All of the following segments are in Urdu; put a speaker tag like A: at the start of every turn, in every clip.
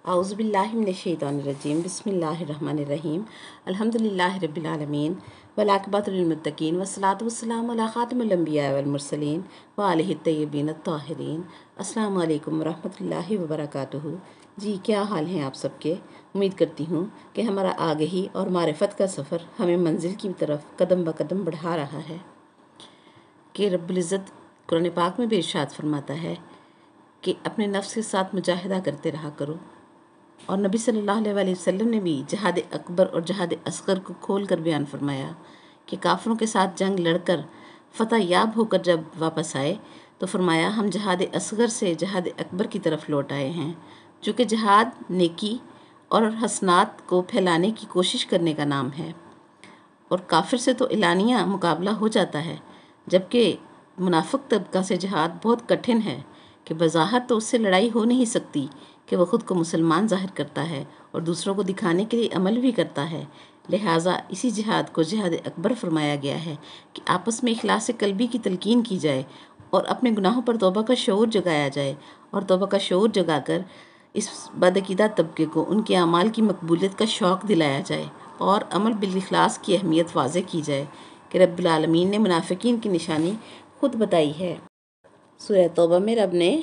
A: اعوذ باللہ من الشیطان الرجیم بسم اللہ الرحمن الرحیم الحمدللہ رب العالمین والعاقبۃ للمتقین والصلاۃ والسلام علی خاتم الانبیاء والمرسلین وآلہ الطیبین الطاہرین۔ السلام علیکم ورحمۃ اللہ وبرکاتہ۔ جی کیا حال ہیں آپ سب کے؟ امید کرتی ہوں کہ ہمارا آگہی اور معرفت کا سفر ہمیں منزل کی طرف قدم بقدم بڑھا رہا ہے کہ رب العزت قرآن پاک میں بھی ارشاد فرماتا ہے کہ اپنے نفس کے ساتھ مجاہدہ کرتے رہا کرو، اور نبی صلی اللہ علیہ وسلم نے بھی جہاد اکبر اور جہاد اصغر کو کھول کر بیان فرمایا کہ کافروں کے ساتھ جنگ لڑ کر فتح یاب ہو کر جب واپس آئے تو فرمایا ہم جہاد اصغر سے جہاد اکبر کی طرف لوٹ آئے ہیں، چونکہ جہاد نیکی اور حسنات کو پھیلانے کی کوشش کرنے کا نام ہے، اور کافر سے تو اعلانیہ مقابلہ ہو جاتا ہے، جبکہ منافق طبقہ سے جہاد بہت کٹھن ہے کہ بظاہر تو اس سے لڑائی ہو نہیں سکتی کہ وہ خود کو مسلمان ظاہر کرتا ہے اور دوسروں کو دکھانے کے لیے عمل بھی کرتا ہے، لہٰذا اسی جہاد کو جہاد اکبر فرمایا گیا ہے کہ آپس میں اخلاص قلبی کی تلقین کی جائے اور اپنے گناہوں پر توبہ کا شعور جگایا جائے، اور توبہ کا شعور جگا کر اس بدعقیدہ طبقے کو ان کے اعمال کی مقبولیت کا شوق دلایا جائے اور عمل بالاخلاص کی اہمیت واضح کی جائے کہ رب العالمین نے منافقین کی نشانی خود بتائی ہے۔ سورہ توبہ میں رب نے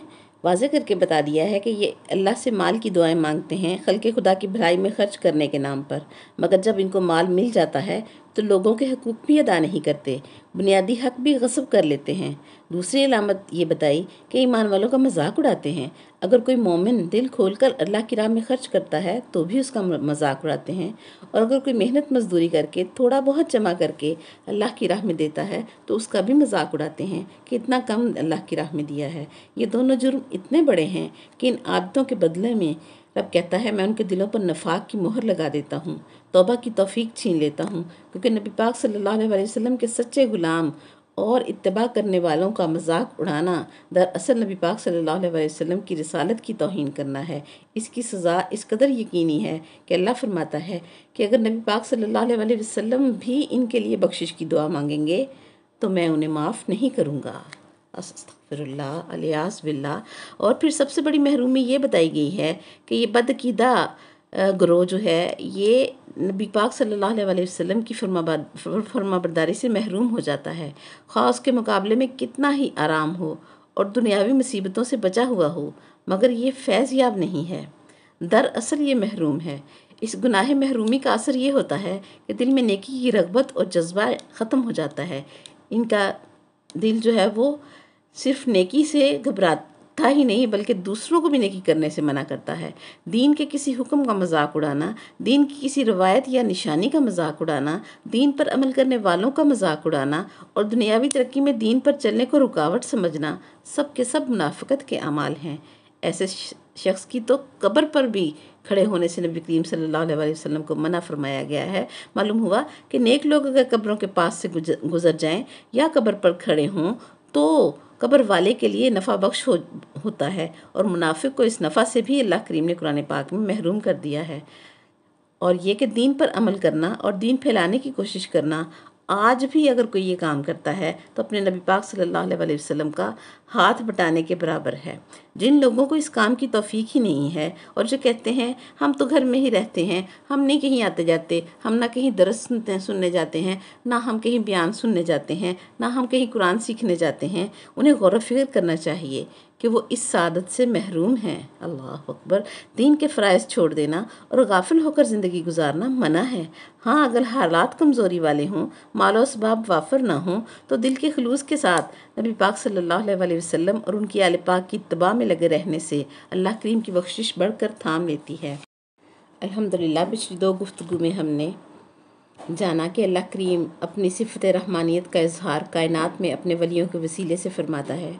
A: واضح کر کے بتا دیا ہے کہ یہ اللہ سے مال کی دعائیں مانگتے ہیں خلق خدا کی بھلائی میں خرچ کرنے کے نام پر، مگر جب ان کو مال مل جاتا ہے تو لوگوں کے حقوق بھی ادا نہیں کرتے، بنیادی حق بھی غصب کر لیتے ہیں۔ دوسری علامت یہ بتائی کہ ایمان والوں کا مذاق اڑاتے ہیں، اگر کوئی مومن دل کھول کر اللہ کی راہ میں خرچ کرتا ہے تو بھی اس کا مذاق اڑاتے ہیں، اور اگر کوئی محنت مزدوری کر کے تھوڑا بہت جمع کر کے اللہ کی راہ میں دیتا ہے تو اس کا بھی مذاق اڑاتے ہیں کہ اتنا کم اللہ کی راہ میں دیا ہے۔ یہ دونوں جرم اتنے بڑے ہیں کہ ان عادتوں کے بدلے میں رب کہتا ہے میں ان کے دلوں پر نفاق کی مہر لگا دیتا ہوں، توبہ کی توفیق چھین لیتا ہوں، کیونکہ نبی پاک صلی اللہ علیہ وسلم کے سچے غلام اور اتباع کرنے والوں کا مذاق اڑانا دراصل نبی پاک صلی اللہ علیہ وسلم کی رسالت کی توہین کرنا ہے۔ اس کی سزا اس قدر یقینی ہے کہ اللہ فرماتا ہے کہ اگر نبی پاک صلی اللہ علیہ وسلم بھی ان کے لیے بخشش کی دعا مانگیں گے تو میں انہیں معاف نہیں کروں گا۔ استغفر اللہ، الیاذ باللہ۔ اور پھر سب سے بڑی محرومی یہ بتائی گئی ہے کہ یہ بدعقیدہ گروہ جو ہے یہ نبی پاک صلی اللہ علیہ وسلم کی فرما برداری سے محروم ہو جاتا ہے، خواہ اس کے مقابلے میں کتنا ہی آرام ہو اور دنیاوی مصیبتوں سے بچا ہوا ہو، مگر یہ فیض یاب نہیں ہے، دراصل یہ محروم ہے۔ اس گناہ محرومی کا اثر یہ ہوتا ہے کہ دل میں نیکی کی رغبت اور جذبہ ختم ہو جاتا ہے، ان کا دل جو ہے وہ صرف نیکی سے گھبراتا ہی نہیں بلکہ دوسروں کو بھی نیکی کرنے سے منع کرتا ہے۔ دین کے کسی حکم کا مذاق اڑانا، دین کی کسی روایت یا نشانی کا مذاق اڑانا، دین پر عمل کرنے والوں کا مذاق اڑانا اور دنیاوی ترقی میں دین پر چلنے کو رکاوٹ سمجھنا سب کے سب منافقت کے اعمال ہیں۔ ایسے شخص کی تو قبر پر بھی کھڑے ہونے سے نبی کریم صلی اللہ علیہ وسلم کو منع فرمایا گیا ہے۔ معلوم ہوا کہ نیک لوگ اگر قبروں کے پاس سے گزر جائیں یا قبر پر کھڑے ہوں تو قبر والے کے لیے نفع بخش ہوتا ہے، اور منافق کو اس نفع سے بھی اللہ کریم نے قرآن پاک میں محروم کر دیا ہے۔ اور یہ کہ دین پر عمل کرنا اور دین پھیلانے کی کوشش کرنا آج بھی اگر کوئی یہ کام کرتا ہے تو اپنے نبی پاک صلی اللہ علیہ وسلم کا ہاتھ بٹانے کے برابر ہے۔ جن لوگوں کو اس کام کی توفیق ہی نہیں ہے اور جو کہتے ہیں ہم تو گھر میں ہی رہتے ہیں، ہم نہیں کہیں آتے جاتے، ہم نہ کہیں درس سننے جاتے ہیں، نہ ہم کہیں بیان سننے جاتے ہیں، نہ ہم کہیں قرآن سیکھنے جاتے ہیں، انہیں غور و فکر کرنا چاہیے کہ وہ اس سعادت سے محروم ہیں۔ اللہ اکبر۔ دین کے فرائض چھوڑ دینا اور غافل ہو کر زندگی گزارنا منع ہے۔ ہاں اگر حالات کمزوری والے ہوں، مال و اسباب وافر نہ ہوں تو دل کے خلوص کے ساتھ نبی پاک صلی اللہ علیہ وسلم اور ان کی آل پاک کی اتباع میں لگے رہنے سے اللہ کریم کی بخشش بڑھ کر تھام لیتی ہے۔ الحمدللہ پچھلی 2 گفتگو میں ہم نے جانا کہ اللہ کریم اپنی صفت رحمانیت کا اظہار کائنات میں اپنے ولیوں کے وسیلے سے فرماتا ہے،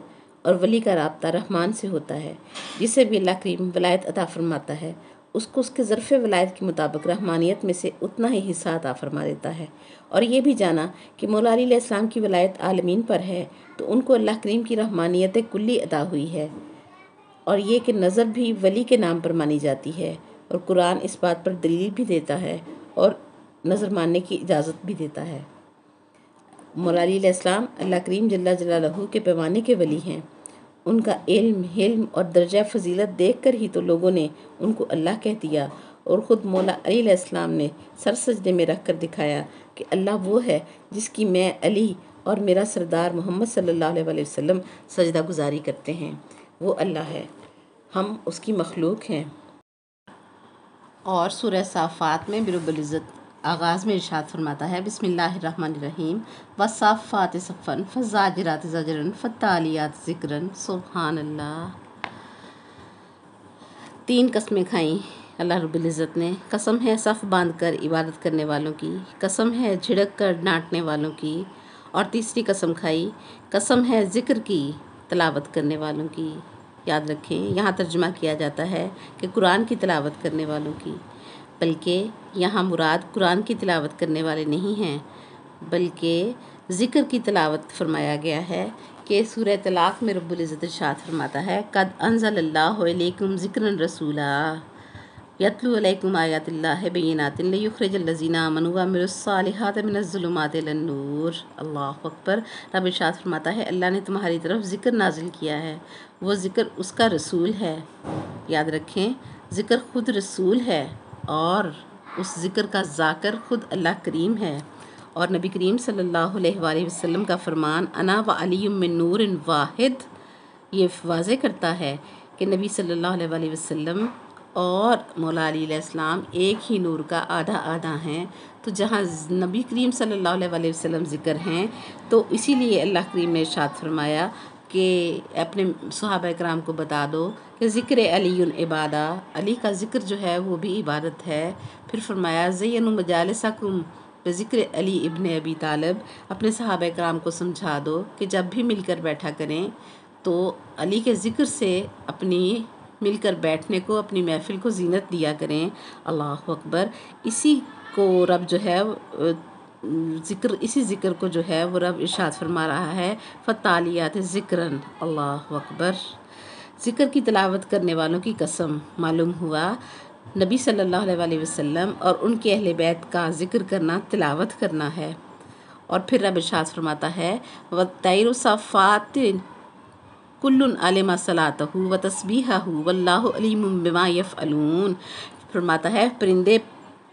A: اور ولی کا رابطہ رحمان سے ہوتا ہے، جسے بھی اللہ کریم ولایت عطا فرماتا ہے اس کو اس کے ظرف ولایت کے مطابق رحمانیت میں سے اتنا ہی حصہ عطا فرما دیتا ہے۔ اور یہ بھی جانا کہ مولا علی علیہ السلام کی ولایت عالمین پر ہے تو ان کو اللہ کریم کی رحمانیت کلی عطا ہوئی ہے، اور یہ کہ نظر بھی ولی کے نام پر مانی جاتی ہے، اور قرآن اس بات پر دلیل بھی دیتا ہے اور نظر ماننے کی اجازت بھی دیتا ہے۔ مولا علی علیہ السلام اللہ کریم جل جلالہ کے پیمانے کے ولی ہیں، ان کا علم، حلم اور درجہ فضیلت دیکھ کر ہی تو لوگوں نے ان کو اللہ کہہ دیا، اور خود مولا علی علیہ السلام نے سر سجدے میں رکھ کر دکھایا کہ اللہ وہ ہے جس کی میں علی اور میرا سردار محمد صلی اللہ علیہ وآلہ وسلم سجدہ گزاری کرتے ہیں۔ وہ اللہ ہے، ہم اس کی مخلوق ہیں۔ اور سورہ صافات میں رب العزت آغاز میں ارشاد فرماتا ہے، بسم اللہ الرحمن الرحیم، والصافات صفا فالزاجرات زجرا فالتالیات ذکرا۔ سبحان اللہ۔ 3 قسمیں کھائیں اللہ رب العزت نے۔ قسم ہے صف باندھ کر عبادت کرنے والوں کی، قسم ہے جھڑک کر ڈانٹنے والوں کی، اور تیسری قسم کھائی، قسم ہے ذکر کی تلاوت کرنے والوں کی۔ یاد رکھیں، یہاں ترجمہ کیا جاتا ہے کہ قرآن کی تلاوت کرنے والوں کی، بلکہ یہاں مراد قرآن کی تلاوت کرنے والے نہیں ہیں، بلکہ ذکر کی تلاوت فرمایا گیا ہے کہ سورہ طلاق میں رب العزت ارشاد فرماتا ہے، قد انزل اللہ علیکم ذکرا رسولا یتلو علیکم آیات اللہ بینات لیخرج الذین آمنوا وعملوا الصالحات من الظلمات الی النور۔ اللہ اکبر۔ رب ارشاد فرماتا ہے، اللہ نے تمہاری طرف ذکر نازل کیا ہے، وہ ذکر اس کا رسول ہے۔ یاد رکھیں، ذکر خود رسول ہے، اور اس ذکر کا ذاکر خود اللہ کریم ہے۔ اور نبی کریم صلی اللہ علیہ وآلہ وسلم کا فرمان انا و علی من نور واحد یہ واضح کرتا ہے کہ نبی صلی اللہ علیہ وآلہ وسلم اور مولا علی علیہ السلام ایک ہی نور کا آدھا آدھا ہیں۔ تو جہاں نبی کریم صلی اللہ علیہ وآلہ وسلم ذکر ہیں، تو اسی لیے اللہ کریم نے ارشاد فرمایا کہ اپنے صحابہ کرام کو بتا دو کہ ذکر علی عبادہ، علی کا ذکر جو ہے وہ بھی عبادت ہے۔ پھر فرمایا زینوا مجالسکم بذکر علی ابن ابی طالب، اپنے صحابہ کرام کو سمجھا دو کہ جب بھی مل کر بیٹھا کریں تو علی کے ذکر سے اپنی مل کر بیٹھنے کو، اپنی محفل کو زینت دیا کریں۔ اللہ اکبر۔ اسی کو رب جو ہے اسی ذکر کو جو ہے وہ رب ارشاد فرما رہا ہے، فالتالیات ذکرا۔ اللہ اکبر۔ ذکر کی تلاوت کرنے والوں کی قسم، معلوم ہوا نبی صلی اللہ علیہ وآلہ وسلم اور ان کے اہل بیت کا ذکر کرنا تلاوت کرنا ہے۔ اور پھر رب ارشاد فرماتا ہے، وَالطَّيْرُ صَافَّاتٍ کُلٌّ عَلِمَ صَلَاتَهُ وَتَسْبِیحَهُ وَاللَّهُ عَلِیمٌ بِمَا یَفْعَلُونَ۔ فرماتا ہے، پرندے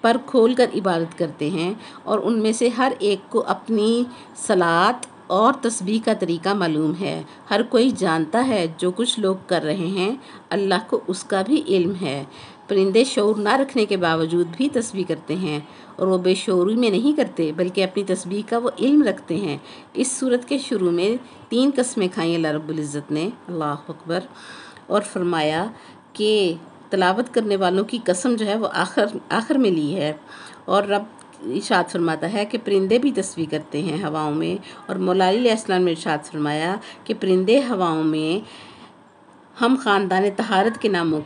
A: پر کھول کر عبادت کرتے ہیں، اور ان میں سے ہر ایک کو اپنی صلات اور تسبیح کا طریقہ معلوم ہے۔ ہر کوئی جانتا ہے جو کچھ لوگ کر رہے ہیں، اللہ کو اس کا بھی علم ہے۔ پرندے شعور نہ رکھنے کے باوجود بھی تسبیح کرتے ہیں، اور وہ بے شعوری میں نہیں کرتے بلکہ اپنی تسبیح کا وہ علم رکھتے ہیں۔ اس صورت کے شروع میں 3 قسمیں کھائیں اللہ رب العزت نے، اللہ اکبر، اور فرمایا کہ تلاوت کرنے والوں کی قسم جو ہے وہ آخر میں لی ہے۔ اور رب ارشاد فرماتا ہے کہ پرندے بھی تسبیح کرتے ہیں ہواؤں میں، اور مولا علی علیہ السلام نے ارشاد فرمایا کہ پرندے ہواؤں میں ہم خاندان طہارت کے ناموں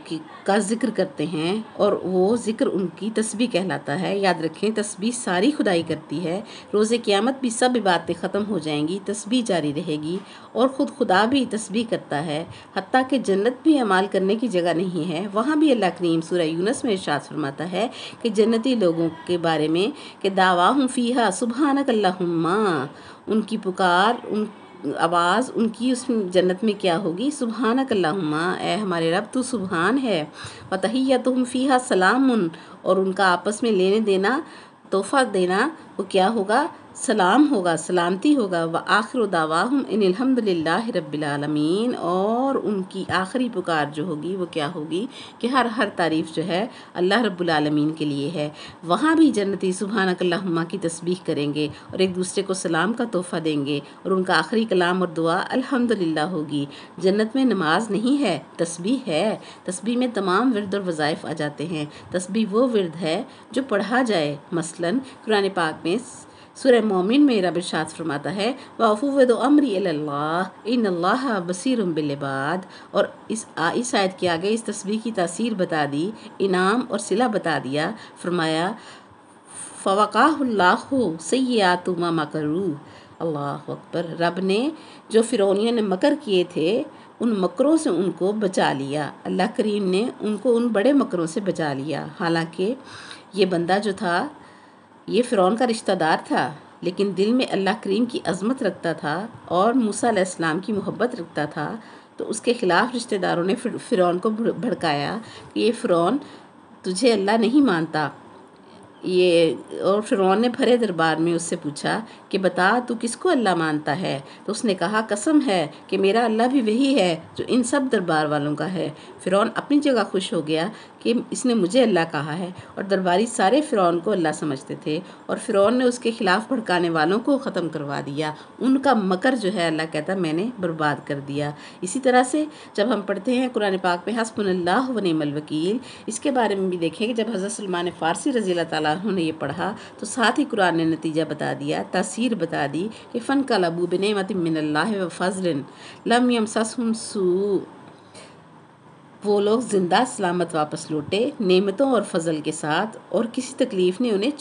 A: کا ذکر کرتے ہیں، اور وہ ذکر ان کی تسبیح کہلاتا ہے۔ یاد رکھیں، تسبیح ساری خدائی کرتی ہے۔ روز قیامت بھی سب باتیں ختم ہو جائیں گی، تسبیح جاری رہے گی، اور خود خدا بھی تسبیح کرتا ہے۔ حتیٰ کہ جنت بھی اعمال کرنے کی جگہ نہیں ہے، وہاں بھی اللہ کریم سورہ یونس میں ارشاد فرماتا ہے کہ جنتی لوگوں کے بارے میں کہ دعواہم فیہا سبحانک اللہم، ان کی پکار، ان آواز ان کی اس جنت میں کیا ہوگی؟ سبحانک اللہم، اے ہمارے رب تو سبحان ہے۔ وتحیتہم فیہا سلام، اور ان کا آپس میں لینے دینا، تحفہ دینا، وہ کیا ہوگا؟ سلام ہوگا، سلامتی ہوگا۔ وآخر دعواہم ان الحمد للہ رب العالمین، اور ان کی آخری پکار جو ہوگی وہ کیا ہوگی کہ ہر تعریف جو ہے اللہ رب العالمین کے لیے ہے۔ وہاں بھی جنتی سبحانک اللہم کی تسبیح کریں گے، اور ایک دوسرے کو سلام کا تحفہ دیں گے، اور ان کا آخری کلام اور دعا الحمدللہ ہوگی۔ جنت میں نماز نہیں ہے، تسبیح ہے۔ تسبیح میں تمام ورد اور وظائف آ جاتے ہیں۔ تسبیح وہ ورد ہے جو پڑھا جائے، مثلاً قرآن پاک میں سورہ مومن میں رب ارشاد فرماتا ہے، وَأَفْوِضُ أَمْرِي إِلَى اللَّهِ إِنَّ اللَّهَ بَصِيرٌ بِالْعِبَادِ، اور اس آیت کے آگے اس تسبیح کی تاثیر بتا دی، انعام اور صلہ بتا دیا۔ فرمایا فَوَقَاهُ اللَّهُ سَيِّئَاتُ مَا مَكَرُوا۔ اللہ اکبر۔ رب نے جو فرعونیوں نے مکر کیے تھے، ان مکروں سے ان کو بچا لیا۔ اللہ کریم نے ان کو ان بڑے مکروں سے بچا لیا۔ حالانکہ یہ بندہ جو تھا یہ فرعون کا رشتہ دار تھا، لیکن دل میں اللہ کریم کی عظمت رکھتا تھا اور موسیٰ علیہ السلام کی محبت رکھتا تھا، تو اس کے خلاف رشتہ داروں نے فرعون کو بھڑکایا کہ یہ فرعون تجھے اللہ نہیں مانتا اور فرعون نے بھرے دربار میں اس سے پوچھا کہ بتا تو کس کو اللہ مانتا ہے؟ تو اس نے کہا قسم ہے کہ میرا اللہ بھی وہی ہے جو ان سب دربار والوں کا ہے۔ فرعون اپنی جگہ خوش ہو گیا کہ اس نے مجھے اللہ کہا ہے، اور درباری سارے فرعون کو اللہ سمجھتے تھے، اور فرعون نے اس کے خلاف بھڑکانے والوں کو ختم کروا دیا۔ ان کا مکر جو ہے اللہ کہتا ہے میں نے برباد کر دیا۔ اسی طرح سے جب ہم پڑھتے ہیں قرآن پاک میں حسبنا اللہ و نعم الوکیل، اس کے بارے میں بھی دیکھیں کہ جب حضرت سلمان فارسی رضی اللہ تعالیٰ عنہ نے یہ پڑھا تو ساتھ ہی قرآن نے نتیجہ بتا دیا، تاثیر بتا دی کہ فانقلبوا بنعمۃ من اللہ وفضل لم یمسسہم سوء، وہ لوگ زندہ سلامت واپس لوٹے نعمتوں اور فضل کے ساتھ، اور کسی تکلیف نے انہیں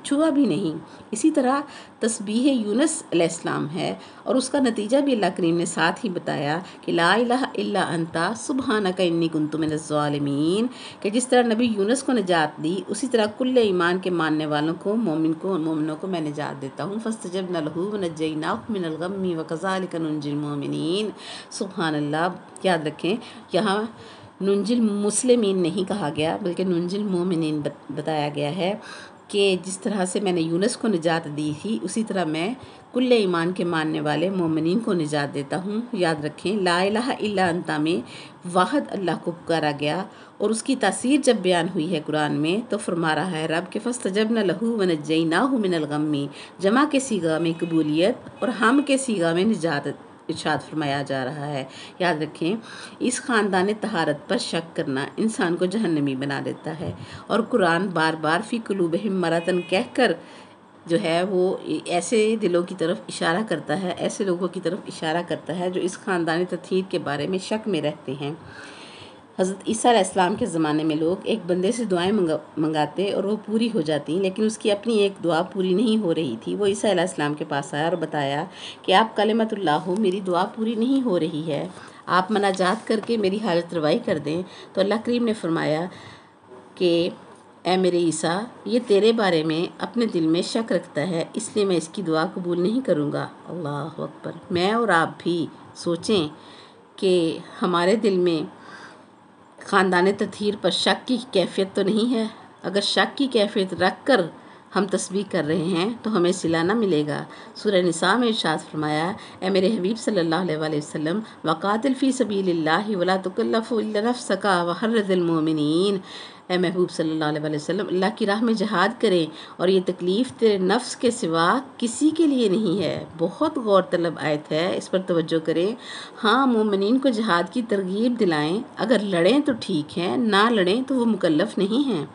A: چھوا بھی نہیں۔ اسی طرح تسبیح یونس علیہ السلام ہے، اور اس کا نتیجہ بھی اللہ کریم نے ساتھ ہی بتایا کہ لا الہ الا انت سبحانک انی کنت من الظالمین، کہ جس طرح نبی یونس کو نجات دی اسی طرح کل ایمان کے ماننے والوں کو مومنوں کو میں نجات دیتا ہوں۔ فاستجبنا لہ ونجیناہ من الغم وکذالک ننجی المؤمنین۔ سبحان اللہ، یاد رکھیں یہاں ننجل مسلمین نہیں کہا گیا بلکہ ننجل مومنین بتایا گیا ہے، کہ جس طرح سے میں نے یونس کو نجات دی تھی اسی طرح میں کل ایمان کے ماننے والے مومنین کو نجات دیتا ہوں۔ یاد رکھیں لا الہ الا انت میں واحد اللہ کو پکارا گیا، اور اس کی تاثیر جب بیان ہوئی ہے قرآن میں تو فرما رہا ہے رب کہ فاستجبنا لہ ونجیناہ من الغم، جمع کے صیغہ میں قبولیت اور ہم کے صیغہ میں نجات ارشاد فرمایا جا رہا ہے۔ یاد رکھیں اس خاندان طہارت پر شک کرنا انسان کو جہنمی بنا دیتا ہے، اور قرآن بار بار فی قلوبہم مرض کہہ کر جو ہے وہ ایسے دلوں کی طرف اشارہ کرتا ہے، ایسے لوگوں کی طرف اشارہ کرتا ہے جو اس خاندانی تطہیر کے بارے میں شک میں رہتے ہیں۔ حضرت عیسیٰ علیہ السلام کے زمانے میں لوگ ایک بندے سے دعائیں منگاتے اور وہ پوری ہو جاتی، لیکن اس کی اپنی ایک دعا پوری نہیں ہو رہی تھی۔ وہ عیسیٰ علیہ السلام کے پاس آیا اور بتایا کہ آپ کلمۃ اللہ ہو، میری دعا پوری نہیں ہو رہی ہے، آپ مناجات کر کے میری حاجت روائی کر دیں۔ تو اللہ کریم نے فرمایا کہ اے میرے عیسیٰ، یہ تیرے بارے میں اپنے دل میں شک رکھتا ہے، اس لیے میں اس کی دعا قبول نہیں کروں گا۔ اللہ اکبر۔ میں اور آپ بھی سوچیں کہ ہمارے دل میں خاندان تطہیر پر شک کی کیفیت تو نہیں ہے؟ اگر شک کی کیفیت رکھ کر ہم تسبیح کر رہے ہیں تو ہمیں صلہ نہ ملے گا۔ سورہ نساء میں ارشاد فرمایا اے میرے حبیب صلی اللہ علیہ وآلہ وسلم وقاتل فی سبیل اللہ ولا تکلف الا نفسک وحرض المؤمنین، اے محبوب صلی اللہ علیہ وآلہ وسلم اللہ کی راہ میں جہاد کریں، اور یہ تکلیف تیرے نفس کے سوا کسی کے لیے نہیں ہے۔ بہت غور طلب آیت ہے، اس پر توجہ کریں۔ ہاں مومنین کو جہاد کی ترغیب دلائیں، اگر لڑیں تو ٹھیک ہے، نہ لڑیں تو وہ مکلف نہیں ہیں۔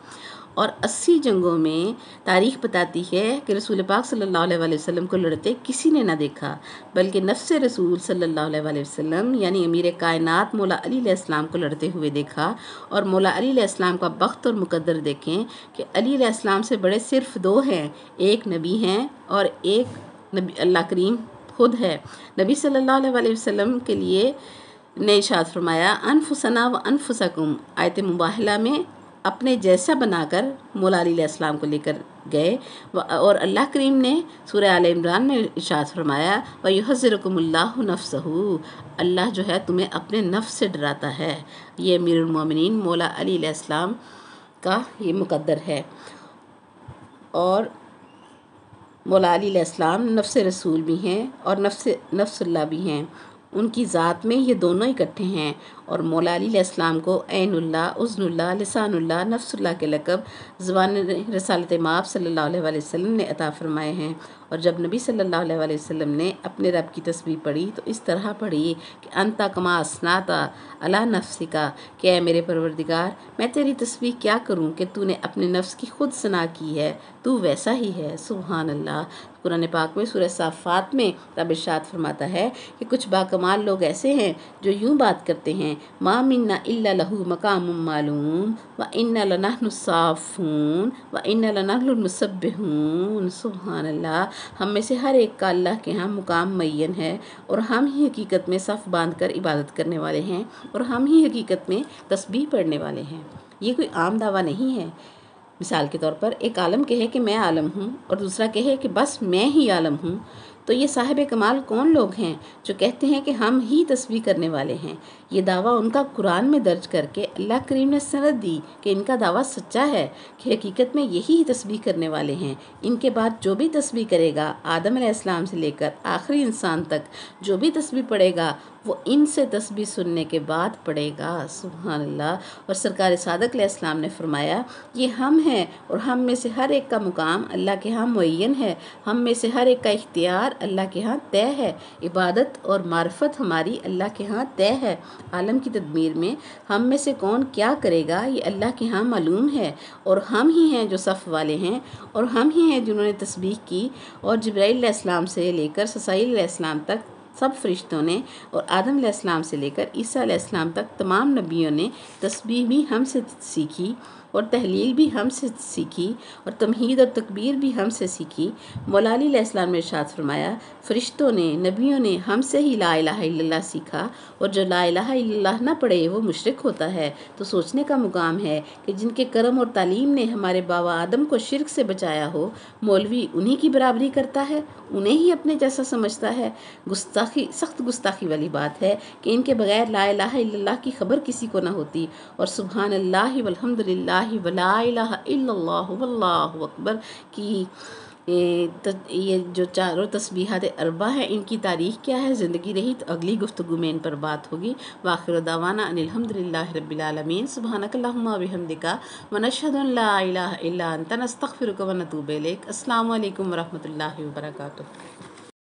A: اور 80 جنگوں میں تاریخ بتاتی ہے کہ رسول پاک صلی اللہ علیہ وآلہ وسلم کو لڑتے کسی نے نہ دیکھا، بلکہ نفس رسول صلی اللہ علیہ وآلہ وسلم یعنی امیر کائنات مولا علی علیہ السلام کو لڑتے ہوئے دیکھا۔ اور مولا علی علیہ السلام کا بخت اور مقدر دیکھیں کہ علی علیہ السلام سے بڑے صرف دو ہیں، ایک نبی ہیں اور ایک نبی اللہ کریم خود ہے۔ نبی صلی اللہ علیہ وآلہ وسلم کے لیے نے ارشاد فرمایا انفسنا و انفسکم، آیت مباہلہ میں اپنے جیسا بنا کر مولا علی علیہ السلام کو لے کر گئے، اور اللہ کریم نے سورہ آل عمران میں ارشاد فرمایا وَيُحَذِّرُكُمُ اللَّهُ نَفْسَهُ، اللہ جو ہے تمہیں اپنے نفس سے ڈراتا ہے۔ یہ امیر المومنین مولا علی علیہ السلام کا یہ مقدر ہے، اور مولا علی علیہ السلام نفس رسول بھی ہیں اور نفس اللہ بھی ہیں، ان کی ذات میں یہ دونوں اکٹھے ہیں۔ اور مولا علی علیہ السلام کو عین اللہ، اذن اللہ، لسان اللہ، نفس اللہ کے لقب زبان رسالت مآب صلی اللہ علیہ وآلہ وسلم نے عطا فرمائے ہیں۔ اور جب نبی صلی اللہ علیہ وآلہ وسلم نے اپنے رب کی تسبیح پڑھی تو اس طرح پڑھی کہ انتا کما اسناتا علی نفسکا، کہ اے میرے پروردگار میں تیری تسبیح کیا کروں کہ تو نے اپنے نفس کی خود ثنا کی ہے، تو ویسا ہی ہے۔ سبحان اللہ۔ قرآن پاک میں سورہ صافات میں رب ارشاد فرماتا ہے کہ کچھ باکمال لوگ ایسے ہیں جو یوں بات کرتے ہیں ما منا الا لہ مقام معلوم وَإِنَّا لَنَحْنُ الصَّافُّونَ وَإِنَّا لَنَحْنُ الْمُسَبِّحُونَ۔ سبحان اللہ۔ ہم میں سے ہر ایک کا اللہ کے ہاں مقام معین ہے، اور ہم ہی حقیقت میں صف باندھ کر عبادت کرنے والے ہیں، اور ہم ہی حقیقت میں تسبیح پڑھنے والے ہیں۔ یہ کوئی عام دعویٰ نہیں ہے۔ مثال کے طور پر ایک عالم کہے کہ میں عالم ہوں اور دوسرا کہے کہ بس میں ہی عالم ہوں، تو یہ صاحب کمال کون لوگ ہیں جو کہتے ہیں کہ ہم ہی تسبیح کرنے والے ہیں؟ یہ دعویٰ ان کا قرآن میں درج کر کے اللہ کریم نے سند دی کہ ان کا دعویٰ سچا ہے کہ حقیقت میں یہی تسبیح کرنے والے ہیں۔ ان کے بعد جو بھی تسبیح کرے گا، آدم علیہ السلام سے لے کر آخری انسان تک جو بھی تسبیح پڑھے گا وہ ان سے تسبیح سننے کے بعد پڑھے گا۔ سبحان اللہ۔ اور سرکار صادق علیہ السلام نے فرمایا، یہ ہم ہیں اور ہم میں سے ہر ایک کا مقام اللہ کے ہاں معین ہے، ہم میں سے ہر ایک کا اختیار اللہ کے ہاں طے ہے، عبادت اور معرفت ہماری اللہ کے ہاں طے ہے۔ عالم کی تدبیر میں ہم میں سے کون کیا کرے گا یہ اللہ کے ہاں معلوم ہے، اور ہم ہی ہیں جو صف والے ہیں، اور ہم ہی ہیں جنہوں نے تسبیح کی۔ اور جبرائیل علیہ السلام سے لے کر اسرافیل علیہ السلام تک سب فرشتوں نے، اور آدم علیہ السلام سے لے کر عیسیٰ علیہ السلام تک تمام نبیوں نے تسبیح بھی ہم سے سیکھی، اور تحلیل بھی ہم سے سیکھی، اور تمہید اور تکبیر بھی ہم سے سیکھی۔ مولا علی علیہ السلام نے ارشاد فرمایا، فرشتوں نے، نبیوں نے ہم سے ہی لا الہ الا اللہ سیکھا، اور جو لا الہ الا اللہ نہ پڑھے وہ مشرک ہوتا ہے۔ تو سوچنے کا مقام ہے کہ جن کے کرم اور تعلیم نے ہمارے بابا آدم کو شرک سے بچایا ہو، مولوی انہی کی برابری کرتا ہے، انہیں ہی اپنے جیسا سمجھتا ہے۔ سخت گستاخی والی بات ہے کہ ان کے بغیر لا الہ الا اللہ کی خبر کسی کو نہ ہوتی، اور سبحان اللہ والحمد للہ ولا الہ الا اللہ واللہ اکبر کی یہ جو چاروں تسبیحات اربع ہیں، ان کی تاریخ کیا ہے؟ زندگی رہی تو اگلی گفتگو میں ان پر بات ہوگی۔ وآخر دعوانا ان الحمد للہ رب العالمین۔ سبحانک اللہم وبحمدک ونشہد ان لا الہ الا انت نستغفرک ونتوب الیک۔ السلام علیکم ورحمۃ اللہ وبرکاتہ۔